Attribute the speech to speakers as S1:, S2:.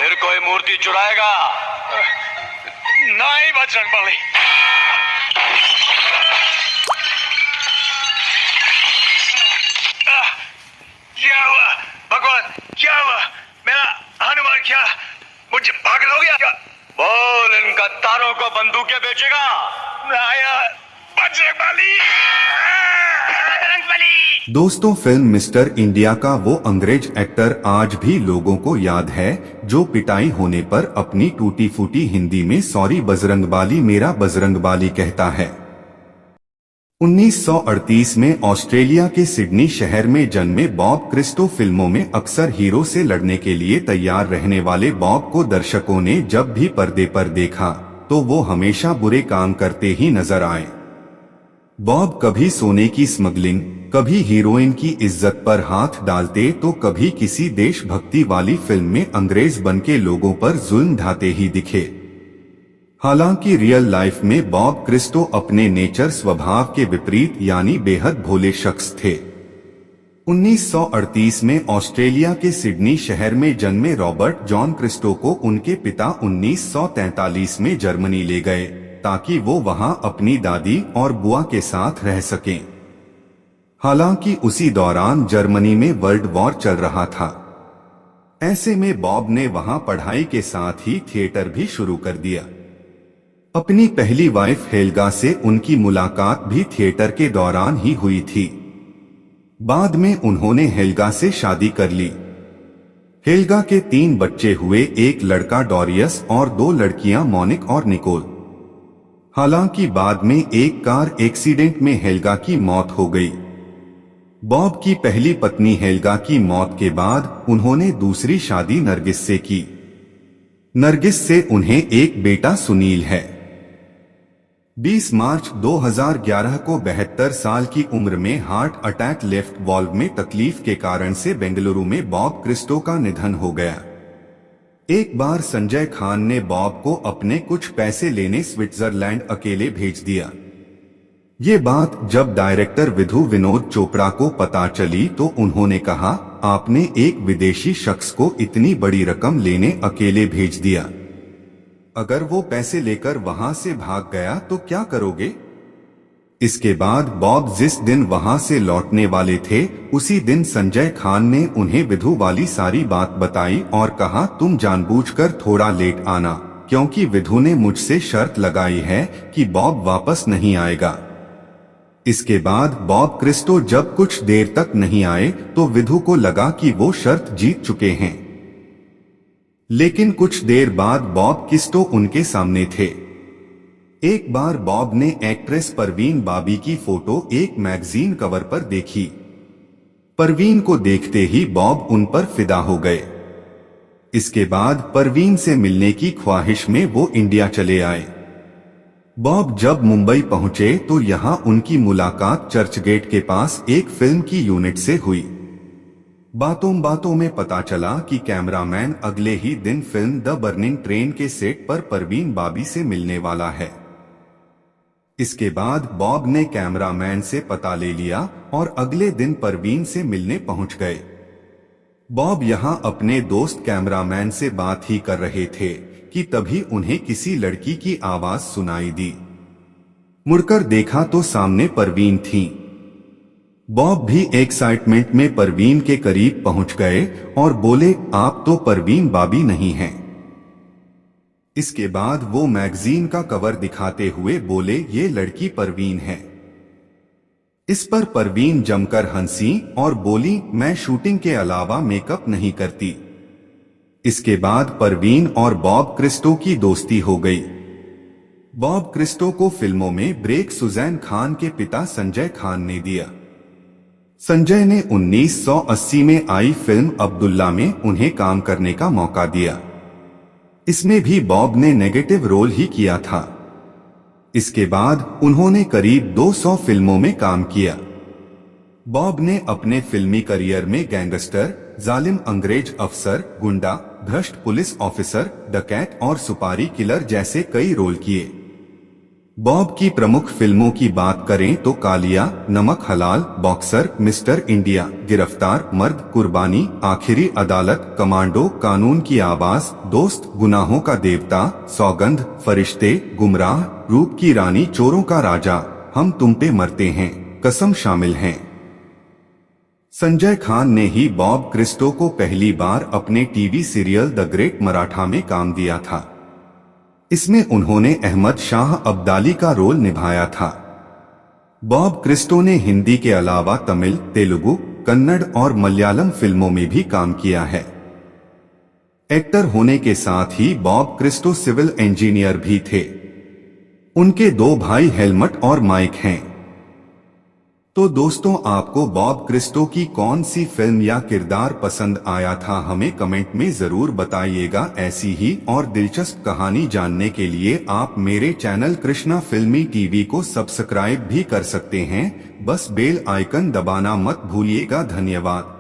S1: फिर कोई मूर्ति चुराएगा?
S2: नहीं बजरंगबली। क्या हुआ भगवान, क्या हुआ? मेरा हनुमान क्या मुझे पागल हो गया क्या?
S1: बोल, इन गद्दारों को बंदूकें बेचेगा?
S2: बजरंगबली, बजरंगबली।
S3: दोस्तों, फिल्म मिस्टर इंडिया का वो अंग्रेज एक्टर आज भी लोगों को याद है जो पिटाई होने पर अपनी टूटी फूटी हिंदी में सॉरी बजरंगबाली, मेरा बजरंगबाली कहता है। 1938 में ऑस्ट्रेलिया के सिडनी शहर में जन्मे बॉब क्रिस्टो फिल्मों में अक्सर हीरो से लड़ने के लिए तैयार रहने वाले बॉब को दर्शकों ने जब भी पर्दे पर देखा तो वो हमेशा बुरे काम करते ही नजर आए। बॉब कभी सोने की स्मगलिंग, कभी हीरोइन की इज्जत पर हाथ डालते तो कभी किसी देशभक्ति वाली फिल्म में अंग्रेज बनके लोगों पर जुल्म ढाते ही दिखे। हालांकि रियल लाइफ में बॉब क्रिस्टो अपने नेचर स्वभाव के विपरीत यानी बेहद भोले शख्स थे। 1938 में ऑस्ट्रेलिया के सिडनी शहर में जन्मे रॉबर्ट जॉन क्रिस्टो को उनके पिता 1943 में जर्मनी ले गए ताकि वो वहां अपनी दादी और बुआ के साथ रह सकें। हालांकि उसी दौरान जर्मनी में वर्ल्ड वॉर चल रहा था। ऐसे में बॉब ने वहां पढ़ाई के साथ ही थिएटर भी शुरू कर दिया। अपनी पहली वाइफ हेल्गा से उनकी मुलाकात भी थिएटर के दौरान ही हुई थी। बाद में उन्होंने हेल्गा से शादी कर ली। हेल्गा के 3 बच्चे हुए, एक लड़का डॉरियस और 2 लड़कियां मोनिक और निकोल। हालांकि बाद में एक कार एक्सीडेंट में हेल्गा की मौत हो गई। बॉब की पहली पत्नी हेल्गा की मौत के बाद उन्होंने दूसरी शादी नरगिस से की। नरगिस से उन्हें एक बेटा सुनील है। 20 मार्च 2011 को 72 साल की उम्र में हार्ट अटैक, लेफ्ट वॉल्व में तकलीफ के कारण से बेंगलुरु में बॉब क्रिस्टो का निधन हो गया। एक बार संजय खान ने बॉब को अपने कुछ पैसे लेने स्विट्जरलैंड अकेले भेज दिया। ये बात जब डायरेक्टर विधु विनोद चोपड़ा को पता चली तो उन्होंने कहा, आपने एक विदेशी शख्स को इतनी बड़ी रकम लेने अकेले भेज दिया। अगर वो पैसे लेकर वहां से भाग गया तो क्या करोगे? इसके बाद बॉब जिस दिन वहां से लौटने वाले थे उसी दिन संजय खान ने उन्हें विधु वाली सारी बात बताई और कहा, तुम जानबूझकर थोड़ा लेट आना क्योंकि विधु ने मुझसे शर्त लगाई है कि बॉब वापस नहीं आएगा। इसके बाद बॉब क्रिस्टो जब कुछ देर तक नहीं आए तो विधु को लगा कि वो शर्त जीत चुके हैं। लेकिन कुछ देर बाद बॉब क्रिस्टो उनके सामने थे। एक बार बॉब ने एक्ट्रेस परवीन बाबी की फोटो एक मैगजीन कवर पर देखी। परवीन को देखते ही बॉब उन पर फिदा हो गए। इसके बाद परवीन से मिलने की ख्वाहिश में वो इंडिया चले आए। बॉब जब मुंबई पहुंचे तो यहां उनकी मुलाकात चर्चगेट के पास एक फिल्म की यूनिट से हुई। बातों बातों में पता चला कि कैमरामैन अगले ही दिन फिल्म द बर्निंग ट्रेन के सेट पर परवीन बाबी से मिलने वाला है। इसके बाद बॉब ने कैमरामैन से पता ले लिया और अगले दिन परवीन से मिलने पहुंच गए। बॉब यहां अपने दोस्त कैमरामैन से बात ही कर रहे थे कि तभी उन्हें किसी लड़की की आवाज सुनाई दी। मुड़कर देखा तो सामने परवीन थी। बॉब भी एक्साइटमेंट में परवीन के करीब पहुंच गए और बोले, आप तो परवीन बाबी नहीं हैं। इसके बाद वो मैगजीन का कवर दिखाते हुए बोले, ये लड़की परवीन है। इस पर परवीन जमकर हंसी और बोली, मैं शूटिंग के अलावा मेकअप नहीं करती। इसके बाद परवीन और बॉब क्रिस्टो की दोस्ती हो गई। बॉब क्रिस्टो को फिल्मों में ब्रेक सुजैन खान के पिता संजय खान ने दिया। संजय ने 1980 में आई फिल्म अब्दुल्ला में उन्हें काम करने का मौका दिया। इसमें भी बॉब ने नेगेटिव रोल ही किया था। इसके बाद उन्होंने करीब 200 फिल्मों में काम किया। बॉब ने अपने फिल्मी करियर में गैंगस्टर, जालिम अंग्रेज अफसर, गुंडा, भ्रष्ट पुलिस ऑफिसर, डकैत और सुपारी किलर जैसे कई रोल किए। बॉब की प्रमुख फिल्मों की बात करें तो कालिया, नमक हलाल, बॉक्सर, मिस्टर इंडिया, गिरफ्तार, मर्द, कुर्बानी, आखिरी अदालत, कमांडो, कानून की आवाज, दोस्त, गुनाहों का देवता, सौगंध, फरिश्ते, गुमराह, रूप की रानी, चोरों का राजा, हम तुम पे मरते हैं, कसम शामिल हैं। संजय खान ने ही बॉब क्रिस्टो को पहली बार अपने TV serial the great Maratha में काम दिया था। इसमें उन्होंने अहमद शाह अब्दाली का रोल निभाया था। बॉब क्रिस्टो ने हिंदी के अलावा तमिल, तेलुगु, कन्नड़ और मलयालम फिल्मों में भी काम किया है। एक्टर होने के साथ ही बॉब क्रिस्टो सिविल इंजीनियर भी थे। उनके 2 भाई हेलमट और माइक हैं। तो दोस्तों, आपको बॉब क्रिस्टो की कौन सी फिल्म या किरदार पसंद आया था, हमें कमेंट में जरूर बताइएगा। ऐसी ही और दिलचस्प कहानी जानने के लिए आप मेरे चैनल कृष्णा फिल्मी टीवी को सब्सक्राइब भी कर सकते हैं। बस बेल आइकन दबाना मत भूलिएगा। धन्यवाद।